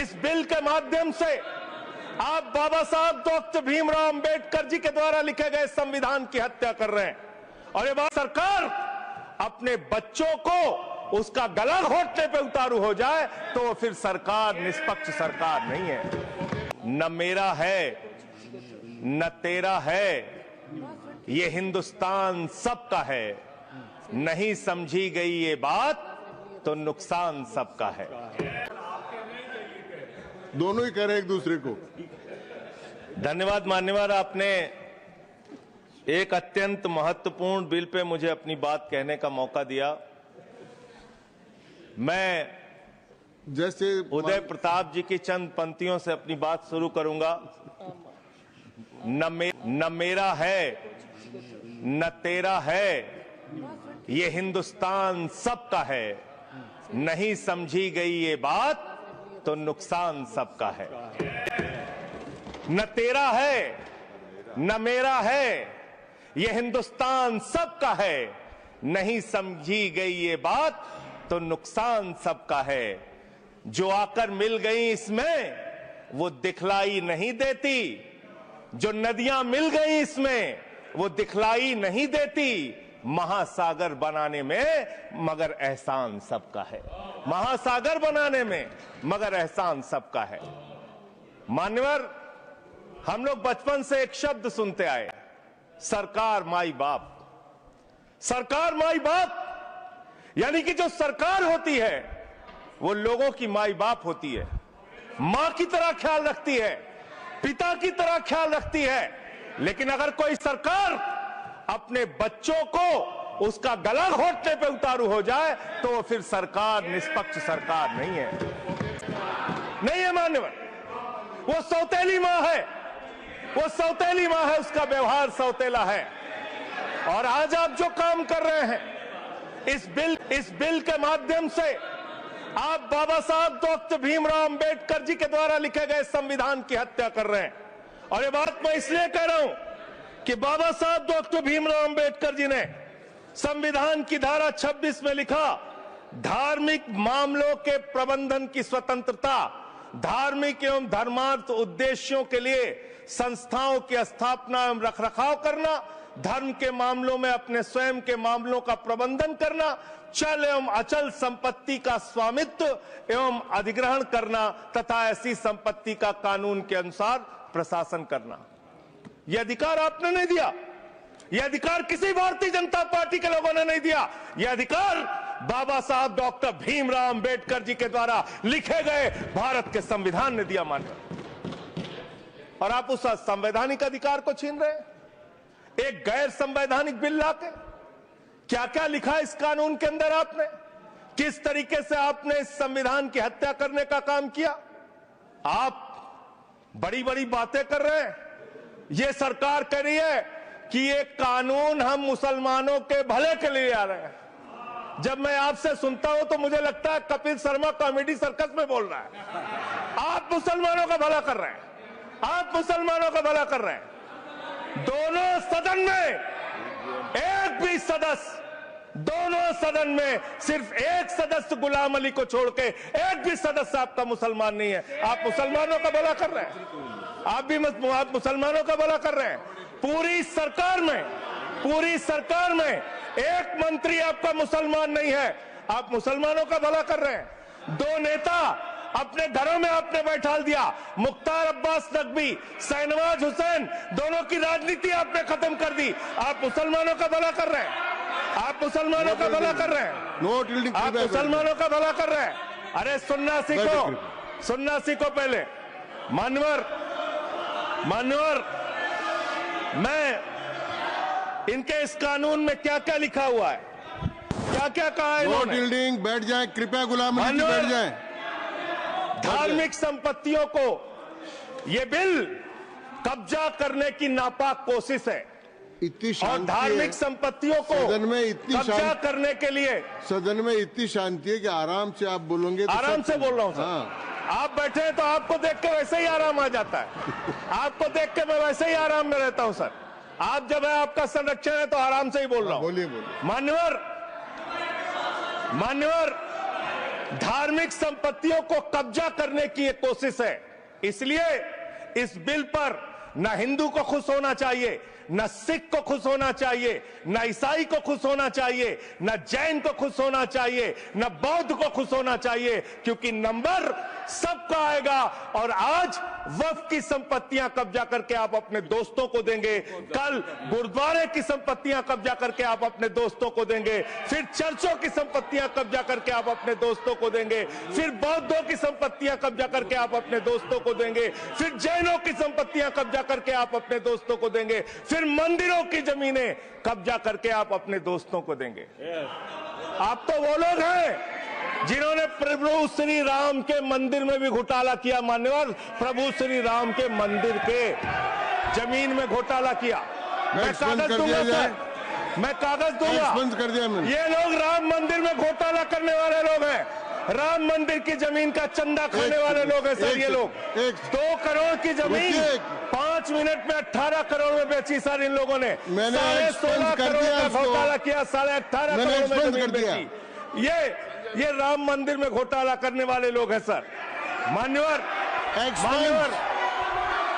इस बिल के माध्यम से आप बाबा साहब डॉक्टर भीमराव अंबेडकर जी के द्वारा लिखे गए संविधान की हत्या कर रहे हैं। और ये बात सरकार अपने बच्चों को उसका गला घोटने पे उतारू हो जाए तो वो फिर सरकार निष्पक्ष सरकार नहीं है। न मेरा है न तेरा है, ये हिंदुस्तान सबका है। नहीं समझी गई ये बात तो नुकसान सबका है। दोनों ही कह रहे एक दूसरे को। धन्यवाद मान्यवर, आपने एक अत्यंत महत्वपूर्ण बिल पे मुझे अपनी बात कहने का मौका दिया। मैं जैसे उदय प्रताप जी की चंद पंक्तियों से अपनी बात शुरू करूंगा। न मेरा है न तेरा है, ये हिंदुस्तान सबका है। नहीं समझी गई ये बात तो नुकसान सबका है। न तेरा है न मेरा है, ये हिंदुस्तान सबका है। नहीं समझी गई ये बात तो नुकसान सबका है। जो आकर मिल गई इसमें वो दिखलाई नहीं देती, जो नदियां मिल गई इसमें वो दिखलाई नहीं देती। महासागर बनाने में मगर एहसान सबका है। महासागर बनाने में मगर एहसान सबका है। मान्यवर, हम लोग बचपन से एक शब्द सुनते आए, सरकार माई बाप। सरकार माई बाप यानी कि जो सरकार होती है वो लोगों की माई बाप होती है, मां की तरह ख्याल रखती है, पिता की तरह ख्याल रखती है। लेकिन अगर कोई सरकार अपने बच्चों को उसका गला घोटने पे उतारू हो जाए तो वो फिर सरकार निष्पक्ष सरकार नहीं है। नहीं है मान्यवर, वो सौतेली मां है, वो सौतेली मां है, उसका व्यवहार सौतेला है। और आज आप जो काम कर रहे हैं इस बिल के माध्यम से आप बाबा साहब डॉक्टर भीमराव अंबेडकर जी के द्वारा लिखे गए संविधान की हत्या कर रहे हैं। और ये बात मैं इसलिए कह रहा हूं कि बाबा साहब डॉक्टर भीमराव अंबेडकर जी ने संविधान की धारा 26 में लिखा, धार्मिक मामलों के प्रबंधन की स्वतंत्रता, धार्मिक एवं धर्मार्थ उद्देश्यों के लिए संस्थाओं की स्थापना एवं रखरखाव करना, धर्म के मामलों में अपने स्वयं के मामलों का प्रबंधन करना, चल एवं अचल संपत्ति का स्वामित्व एवं अधिग्रहण करना तथा ऐसी संपत्ति का कानून के अनुसार प्रशासन करना। यह अधिकार आपने नहीं दिया, यह अधिकार किसी भारतीय जनता पार्टी के लोगों ने नहीं दिया। यह अधिकार बाबा साहब डॉक्टर भीमराव अंबेडकर जी के द्वारा लिखे गए भारत के संविधान ने दिया। मानकर और आप उस संवैधानिक अधिकार को छीन रहे हैं एक गैर संवैधानिक बिल लाके। क्या क्या लिखा इस कानून के अंदर आपने, किस तरीके से आपने इस संविधान की हत्या करने का काम किया। आप बड़ी बड़ी बातें कर रहे हैं। ये सरकार कह रही है कि ये कानून हम मुसलमानों के भले के लिए आ रहे हैं। जब मैं आपसे सुनता हूं तो मुझे लगता है कपिल शर्मा कॉमेडी सर्कस में बोल रहा है। आप मुसलमानों का भला कर रहे हैं, आप मुसलमानों का भला कर रहे हैं। दोनों सदन में एक भी सदस्य, दोनों सदन में सिर्फ एक सदस्य गुलाम अली को छोड़ के एक भी सदस्य आपका मुसलमान नहीं है। आप मुसलमानों का भला कर रहे हैं, आप मुसलमानों का भला कर रहे हैं। पूरी सरकार में एक मंत्री आपका मुसलमान नहीं है, आप मुसलमानों का भला कर रहे हैं। दो नेता अपने घरों में आपने बैठा दिया, मुख्तार अब्बास नकवी, शाहनवाज हुसैन, दोनों की राजनीति आपने खत्म कर दी। आप मुसलमानों का भला कर रहे हैं, आप मुसलमानों का भला कर रहे हैं, आप मुसलमानों का भला कर रहे हैं। अरे सुनना सीखो पहले। मान्यवर, मैं इनके इस कानून में क्या क्या लिखा हुआ है, क्या क्या कहा है इन्होंने। बैठ जाए कृपया, गुलाम अली जी बैठ जाए। धार्मिक संपत्तियों को ये बिल कब्जा करने की नापाक कोशिश है। इतनी और धार्मिक संपत्तियों को सदन में इतनी कब्जा करने के लिए सदन में इतनी शांति है कि आराम से आप बोलोगे तो आराम से बोल रहा हूं सर। हाँ। आप बैठे हैं तो आपको देख के वैसे ही आराम आ जाता है। आपको देख के मैं वैसे ही आराम में रहता हूं सर। आप जब है आपका संरक्षण है तो आराम से ही बोल रहा हूं। बोलिए। मान्यवर, धार्मिक संपत्तियों को कब्जा करने की एक कोशिश है। इसलिए इस बिल पर न हिंदू को खुश होना चाहिए, न सिख को खुश होना चाहिए, न ईसाई को खुश होना चाहिए, न जैन को खुश होना चाहिए, न बौद्ध को खुश होना चाहिए, क्योंकि नंबर सबका आएगा। और आज वक्फ की संपत्तियां कब्जा करके आप अपने दोस्तों को देंगे, कल गुरुद्वारे की संपत्तियां कब्जा करके आप अपने दोस्तों को देंगे, फिर चर्चों की संपत्तियां कब्जा करके आप अपने दोस्तों को देंगे, फिर बौद्धों की संपत्तियां कब्जा करके आप अपने दोस्तों को देंगे, फिर जैनों की संपत्तियां कब्जा करके आप अपने दोस्तों को देंगे, फिर मंदिरों की जमीनें कब्जा करके आप अपने दोस्तों को देंगे। आप तो वो लोग हैं जिन्होंने प्रभु श्री राम के मंदिर में भी घोटाला किया। मान्यवर, प्रभु श्री राम के मंदिर के जमीन में घोटाला किया। मैं कागज दूंगा सर, मैं कागज दूंगा। कर दिया मैंने। ये लोग राम मंदिर में घोटाला करने वाले लोग हैं, राम मंदिर की जमीन का चंदा खाने वाले लोग हैं सर। ये लोग 2 करोड़ की जमीन 5 मिनट में 18 करोड़ में बेची सर इन लोगों ने। 16.5 करोड़ का घोटाला किया, 18.5 करोड़ में जमीन बेची। ये राम मंदिर में घोटाला करने वाले लोग हैं सर। मान्यवर,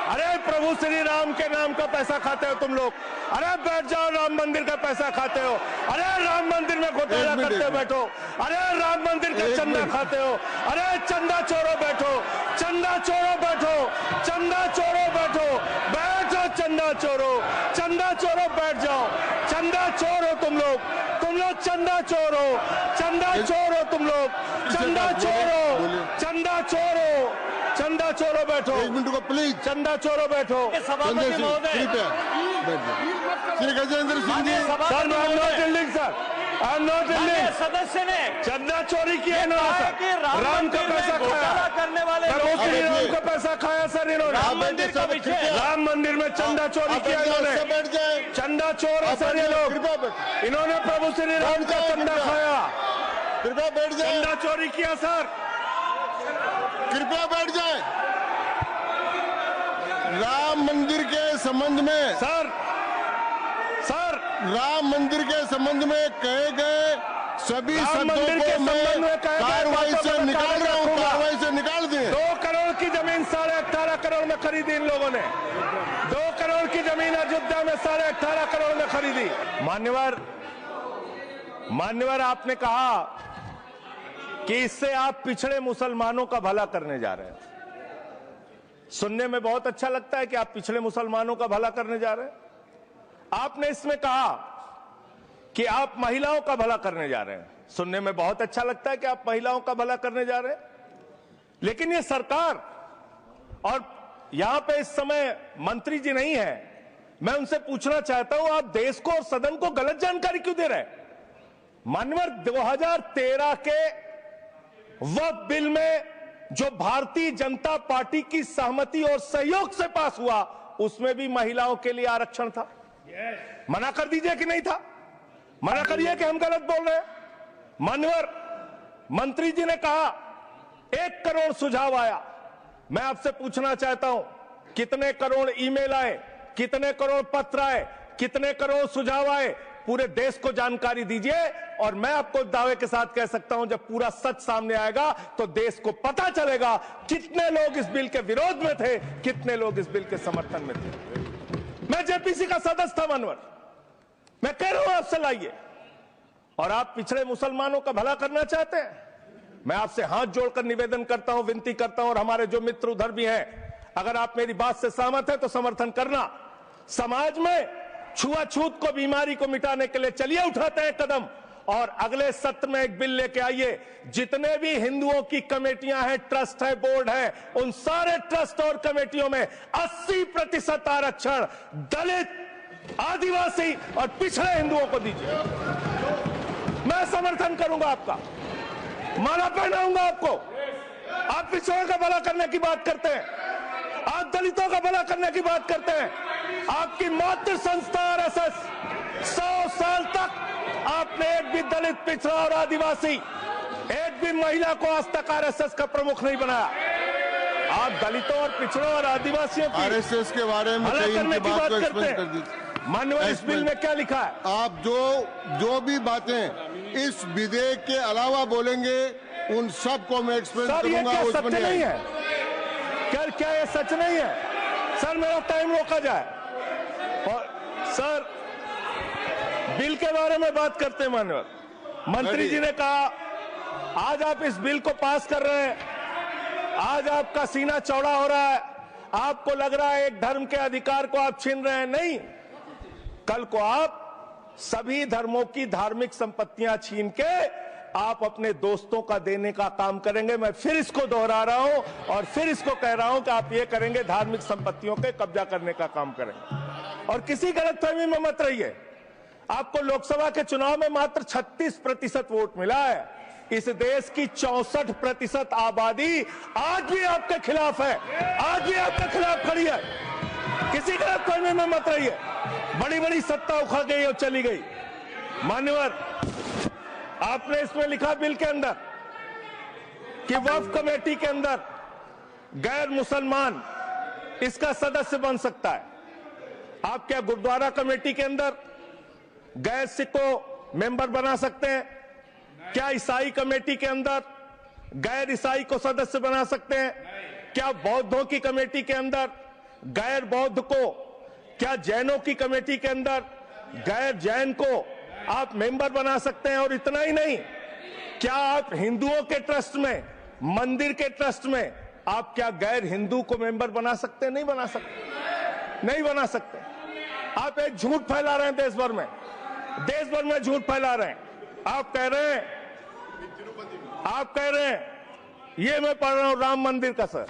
अरे प्रभु श्री राम के नाम का पैसा खाते हो तुम लोग। अरे बैठ जाओ, राम मंदिर का पैसा खाते हो। अरे राम मंदिर में घोटाला करते बैठो। अरे राम मंदिर का चंदा खाते हो। अरे चंदा चोरो बैठो, चंदा चोरो बैठो, चंदा चोरो बैठो, बैठो चंदा चोरो, चंदा चोरो बैठ जाओ। चंदा चोरो तुम लोग चंदा चोरो, चंदा चोरो तुम लोग, चंदा चोरो, चंदा चोरो, चंदा चोरो बैठो। 1 मिनट को प्लीज। चंदा चोरो बैठो। सभापति महोदय, Shri Gajendra Singh ji. Sir, I am not yielding sir, I am not yielding. सदस्य ने चंदा चोरी किया इन्होंने सर, राम का पैसा खाया करने वाले राम का पैसा खाया सर इन्होंने। राम मंदिर का विषय, राम मंदिर में चंदा चोरी किया इन्होंने। चंदा चोर है सर ये लोग। इन्होंने प्रभु श्री राम का चंदा खाया। कृपया बैठ जाए। चंदा चोरी किया सर। कृपया बैठ जाए। राम मंदिर के संबंध में सर राम मंदिर के संबंध में कहे गए सभी शब्दों को मैं कार्रवाई से निकाल रहा हूं, कार्रवाई से निकाल दें। 2 करोड़ की जमीन 18.5 करोड़ में खरीदी इन लोगों ने। 2 करोड़ की जमीन अयोध्या में 18.5 करोड़ में खरीदी। मान्यवर, आपने कहा कि इससे आप पिछड़े मुसलमानों का भला करने जा रहे हैं। सुनने में बहुत अच्छा लगता है कि आप पिछड़े मुसलमानों का भला करने जा रहे हैं। आपने इसमें कहा कि आप महिलाओं का भला करने जा रहे हैं। सुनने में बहुत अच्छा लगता है कि आप महिलाओं का भला करने जा रहे हैं, लेकिन ये सरकार, और यहां पे इस समय मंत्री जी नहीं है, मैं उनसे पूछना चाहता हूं, आप देश को और सदन को गलत जानकारी क्यों दे रहे हैं? मान्यवर, 2013 के वक्फ बिल में जो भारतीय जनता पार्टी की सहमति और सहयोग से पास हुआ, उसमें भी महिलाओं के लिए आरक्षण था। मना कर दीजिए कि नहीं था? मना करिए कि हम गलत बोल रहे हैं। मान्यवर, मंत्री जी ने कहा 1 करोड़ सुझाव आया। मैं आपसे पूछना चाहता हूं, कितने करोड़ ईमेल आए, कितने करोड़ पत्र आए, कितने करोड़ सुझाव आए? पूरे देश को जानकारी दीजिए, और मैं आपको दावे के साथ कह सकता हूं, जब पूरा सच सामने आएगा तो देश को पता चलेगा कितने लोग इस बिल के विरोध में थे, कितने लोग इस बिल के समर्थन में थे। मैं जेपीसी का सदस्य था मान्यवर, मैं कह रहा हूं आपसे लाइए। और आप पिछड़े मुसलमानों का भला करना चाहते हैं, मैं आपसे हाथ जोड़कर निवेदन करता हूं, विनती करता हूं, और हमारे जो मित्र उधर भी हैं, अगर आप मेरी बात से सहमत हैं तो समर्थन करना। समाज में छुआछूत को, बीमारी को मिटाने के लिए चलिए उठाते हैं कदम, और अगले सत्र में एक बिल लेके आइए। जितने भी हिंदुओं की कमेटियां हैं, ट्रस्ट है, बोर्ड है, उन सारे ट्रस्ट और कमेटियों में 80% आरक्षण दलित, आदिवासी और पिछड़े हिंदुओं को दीजिए। मैं समर्थन करूंगा आपका, माला पहनाऊंगा आपको। आप पिछड़ों का भला करने की बात करते हैं, आप दलितों का भला करने की बात करते हैं। आपकी मातृ संस्था आरएसएस 100 साल तक आपने एक भी दलित, पिछड़ा और आदिवासी, एक भी महिला को आज तक आरएसएस का प्रमुख नहीं बनाया। आप दलितों और पिछड़ों और आदिवासियों की आरएसएस के बारे में भला करने की बात करते हैं। मान्यवर, इस बिल में क्या लिखा है? आप जो भी बातें इस विधेयक के अलावा बोलेंगे उन सबको मैं एक्सप्लेन सर ये करूंगा। क्या उसमें सत्य नहीं है? क्या ये सच नहीं है? सर मेरा टाइम रोका जाए। और सर बिल के बारे में बात करते हैं माननीय मंत्री जी ने कहा आज आप इस बिल को पास कर रहे हैं, आज आपका सीना चौड़ा हो रहा है, आपको लग रहा है एक धर्म के अधिकार को आप छीन रहे हैं। नहीं, कल को आप सभी धर्मों की धार्मिक संपत्तियां छीन के आप अपने दोस्तों का देने का काम करेंगे। मैं फिर इसको दोहरा रहा हूं और फिर इसको कह रहा हूं कि आप ये करेंगे, धार्मिक संपत्तियों के कब्जा करने का काम करेंगे। और किसी गलतफहमी में मत रहिए। आपको लोकसभा के चुनाव में मात्र 36% वोट मिला है। इस देश की 64% आबादी आज भी आपके खिलाफ है, आज भी आपके खिलाफ खड़ी है। किसी गलतफहमी में मत रहिए। बड़ी बड़ी सत्ता उखड़ गई और चली गई। मान्यवर, आपने इसमें लिखा बिल के अंदर कि वक्फ कमेटी के अंदर गैर मुसलमान इसका सदस्य बन सकता है। आप क्या गुरुद्वारा कमेटी के अंदर गैर सिख को मेंबर बना सकते हैं? क्या ईसाई कमेटी के अंदर गैर ईसाई को सदस्य बना सकते हैं? क्या बौद्धों की कमेटी के अंदर गैर बौद्ध को, क्या जैनों की कमेटी के अंदर गैर जैन को आप मेंबर बना सकते हैं? और इतना ही नहीं, क्या आप हिंदुओं के ट्रस्ट में, मंदिर के ट्रस्ट में आप क्या गैर हिंदू को मेंबर बना सकते हैं? नहीं बना सकते, नहीं बना सकते। आप एक झूठ फैला रहे हैं देश भर में, देश भर में झूठ फैला रहे हैं। आप कह रहे हैं ये मैं पढ़ रहा हूं राम मंदिर का, सर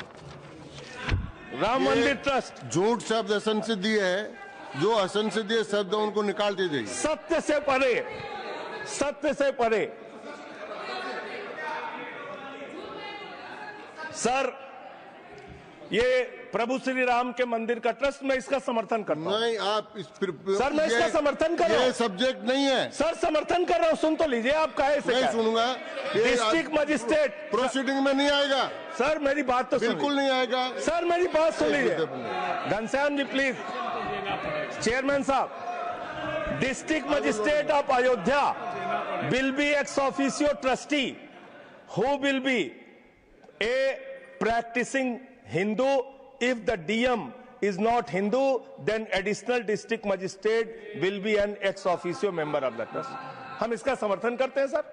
राम मंदिर ट्रस्ट। झूठ शब्द असंसिद्धि है, जो असंसिद्धि शब्द उनको निकाल दीजिए। सत्य से परे, सत्य से परे। सर ये प्रभु श्री राम के मंदिर का ट्रस्ट, मैं इसका समर्थन करता हूं। नहीं, आप सर मैं इसका समर्थन कर रहा हूं। ये सब्जेक्ट नहीं है सर, समर्थन कर रहा हूं। सुन तो लीजिए, आप कहे से नहीं सुनूंगा। डिस्ट्रिक्ट मजिस्ट्रेट प्रोसीडिंग में नहीं आएगा। सर मेरी बात तो बिल्कुल नहीं आएगा। सर मेरी बात सुन लीजिए। घनश्याम जी प्लीज, चेयरमैन साहब, district magistrate of Ayodhya will be ex officio trustee who will be a practicing Hindu. If the DM is not Hindu, then additional district magistrate will be an ex officio member of the trust. हम इसका समर्थन करते हैं sir.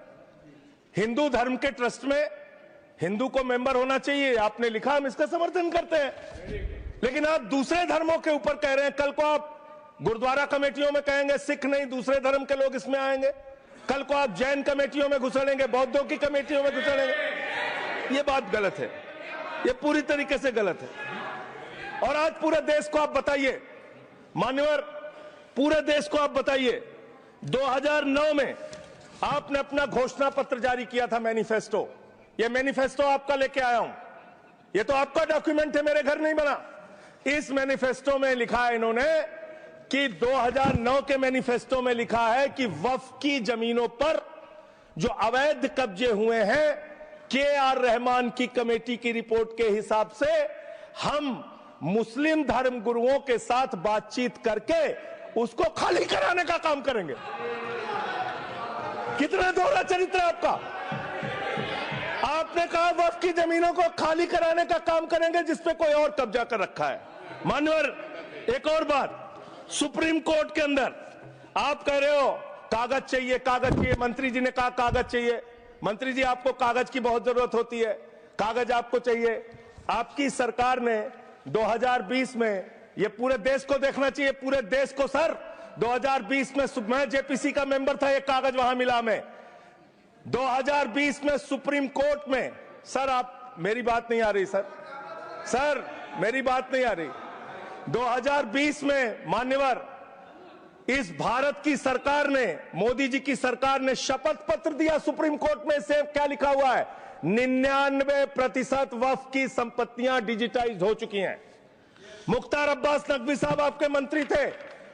Hindu धर्म के trust में हिंदू को member होना चाहिए, आपने लिखा, हम इसका समर्थन करते हैं। लेकिन आप दूसरे धर्मों के ऊपर कह रहे हैं। कल को आप गुरुद्वारा कमेटियों में कहेंगे सिख नहीं, दूसरे धर्म के लोग इसमें आएंगे। कल को आप जैन कमेटियों में घुसड़ेंगे, बौद्धों की कमेटियों में घुसड़ेंगे। ये बात गलत है, ये पूरी तरीके से गलत है। और आज पूरे देश को आप बताइए, मान्यवर, पूरे देश को आप बताइए, 2009 में आपने अपना घोषणा पत्र जारी किया था, मैनिफेस्टो। ये मैनिफेस्टो आपका लेके आया हूं, ये तो आपका डॉक्यूमेंट है, मेरे घर नहीं बना। इस मैनिफेस्टो में लिखा है इन्होंने कि 2009 के मैनिफेस्टो में लिखा है कि वक्फ की जमीनों पर जो अवैध कब्जे हुए हैं, के.आर. रहमान की कमेटी की रिपोर्ट के हिसाब से हम मुस्लिम धर्म गुरुओं के साथ बातचीत करके उसको खाली कराने का काम करेंगे। कितना दोहरा चरित्र है आपका। आपने कहा वक्फ की जमीनों को खाली कराने का काम करेंगे जिसपे कोई और कब्जा कर रखा है। मान्यवर, एक और बात, सुप्रीम कोर्ट के अंदर आप कह रहे हो कागज चाहिए, कागज चाहिए। मंत्री जी ने कहा कागज चाहिए। मंत्री जी, आपको कागज की बहुत जरूरत होती है, कागज आपको चाहिए। आपकी सरकार ने 2020 में, ये पूरे देश को देखना चाहिए, पूरे देश को सर, 2020 में मैं जेपीसी का मेंबर था, एक कागज वहां मिला हमें 2020 में सुप्रीम कोर्ट में। सर आप, मेरी बात नहीं आ रही सर मेरी बात नहीं आ रही। 2020 में मान्यवर, इस भारत की सरकार ने, मोदी जी की सरकार ने शपथ पत्र दिया सुप्रीम कोर्ट में। से क्या लिखा हुआ है? 99% वक्फ की संपत्तियां डिजिटाइज हो चुकी हैं। मुख्तार अब्बास नकवी साहब आपके मंत्री थे,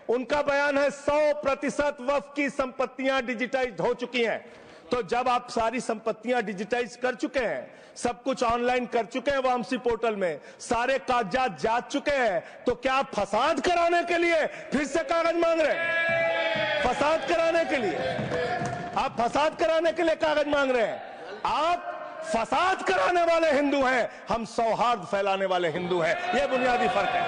उनका बयान है 100% वक्फ की संपत्तियां डिजिटाइज हो चुकी हैं। तो जब आप सारी संपत्तियां डिजिटाइज कर चुके हैं, सब कुछ ऑनलाइन कर चुके हैं वामसी पोर्टल में, सारे कागजात जांच चुके हैं, तो क्या आप फसाद कराने के लिए फिर से कागज मांग रहे हैं? फसाद कराने के लिए, आप फसाद कराने के लिए कागज मांग रहे हैं। आप फसाद कराने वाले हिंदू हैं, हम सौहार्द फैलाने वाले हिंदू हैं। यह बुनियादी फर्क है,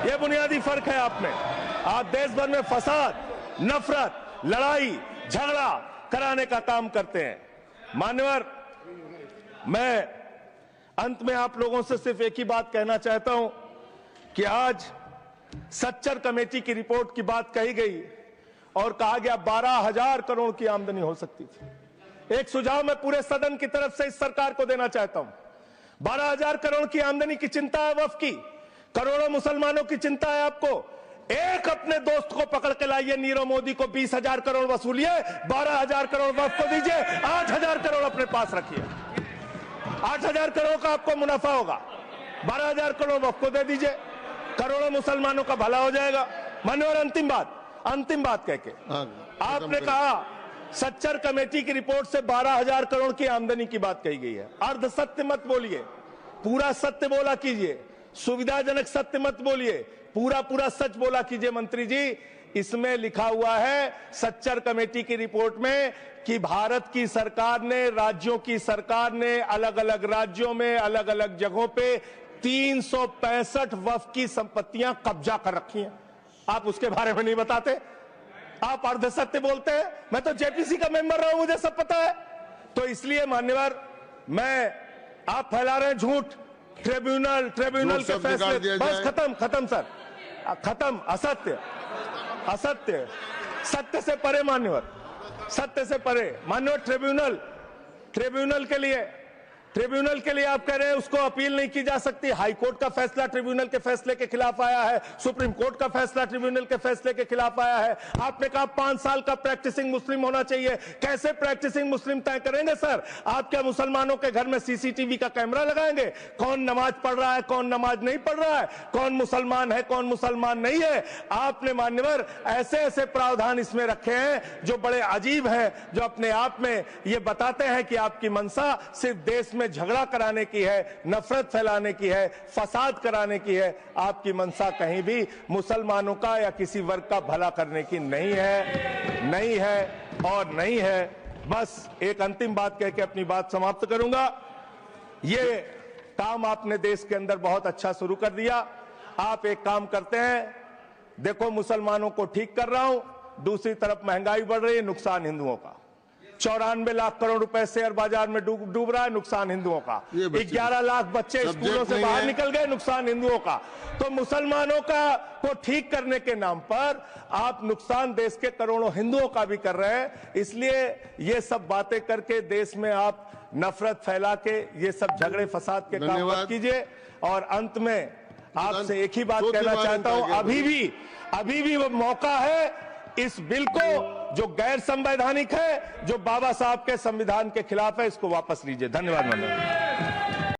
यह बुनियादी फर्क है आप में। आप देश भर में फसाद, नफरत, लड़ाई झगड़ा कराने का काम करते हैं। मान्यवर, मैं अंत में आप लोगों से सिर्फ एक ही बात कहना चाहता हूं कि आज सच्चर कमेटी की रिपोर्ट की बात कही गई और कहा गया 12,000 करोड़ की आमदनी हो सकती थी। एक सुझाव मैं पूरे सदन की तरफ से इस सरकार को देना चाहता हूं। 12,000 करोड़ की आमदनी की चिंता है वक्फ की, करोड़ों मुसलमानों की चिंता है आपको। एक अपने दोस्त को पकड़ के लाइए, नीरव मोदी को 20,000 करोड़ वसूलिए, 12,000 करोड़ वक्फ को दीजिए, 8,000 करोड़ अपने पास रखिए। 8,000 करोड़ का आपको मुनाफा होगा, 12,000 करोड़ वक्फ को दे दीजिए, करोड़ों मुसलमानों का भला हो जाएगा। मान्यवर, अंतिम बात कह के आपने कहा सच्चर कमेटी की रिपोर्ट से 12,000 करोड़ की आमदनी की बात कही गई है। अर्ध सत्य मत बोलिए, पूरा सत्य बोला कीजिए। सुविधाजनक सत्य मत बोलिए, पूरा सच बोला कीजिए। मंत्री जी, इसमें लिखा हुआ है सच्चर कमेटी की रिपोर्ट में कि भारत की सरकार ने, राज्यों की सरकार ने अलग अलग राज्यों में अलग अलग जगहों पे 365 वक्फ की संपत्तियां कब्जा कर रखी हैं। आप उसके बारे में नहीं बताते, आप अर्ध सत्य बोलते हैं। मैं तो जेपीसी का मेंबर रहा हूं, मुझे सब पता है। तो इसलिए मान्यवर, आप फैला रहे हैं झूठ, ट्रिब्यूनल के फैसले, बस खत्म सर, खत्म। असत्य, सत्य से परे मान्यवर, सत्य से परे। मान्यवर, ट्रिब्यूनल के लिए आप कह रहे हैं उसको अपील नहीं की जा सकती। हाई कोर्ट का फैसला ट्रिब्यूनल के फैसले के खिलाफ आया है, सुप्रीम कोर्ट का फैसला ट्रिब्यूनल के फैसले के खिलाफ आया है। आपने कहा 5 साल का प्रैक्टिसिंग मुस्लिम होना चाहिए। कैसे प्रैक्टिसिंग मुस्लिम तय करेंगे सर? आप क्या मुसलमानों के घर में सीसीटीवी का कैमरा लगाएंगे? कौन नमाज पढ़ रहा है, कौन नमाज नहीं पढ़ रहा है, कौन मुसलमान है, कौन मुसलमान नहीं है? आपने मान्यवर ऐसे प्रावधान इसमें रखे हैं जो बड़े अजीब हैं, जो अपने आप में ये बताते हैं कि आपकी मंशा सिर्फ देश में झगड़ा कराने की है, नफरत फैलाने की है, फसाद कराने की है। आपकी मंशा कहीं भी मुसलमानों का या किसी वर्ग का भला करने की नहीं है। बस एक अंतिम बात कह के अपनी बात समाप्त करूंगा। ये काम आपने देश के अंदर बहुत अच्छा शुरू कर दिया। आप एक काम करते हैं, देखो मुसलमानों को ठीक कर रहा हूं, दूसरी तरफ महंगाई बढ़ रही है, नुकसान हिंदुओं का। 94 लाख करोड़ रुपए शेयर बाजार में डूब रहा है, नुकसान हिंदुओं का। 11 लाख बच्चे स्कूलों से बाहर निकल गए, नुकसान हिंदुओं का। तो मुसलमानों को ठीक करने के नाम पर आप नुकसान देश के करोड़ों हिंदुओं का भी कर रहे हैं। इसलिए ये सब बातें करके देश में आप नफरत फैला के ये सब झगड़े फसाद के काम मत कीजिए। और अंत में आपसे एक ही बात कहना चाहता हूं, अभी भी वो मौका है इस बिल को जो गैर संवैधानिक है, जो बाबा साहब के संविधान के खिलाफ है, इसको वापस लीजिए। धन्यवाद।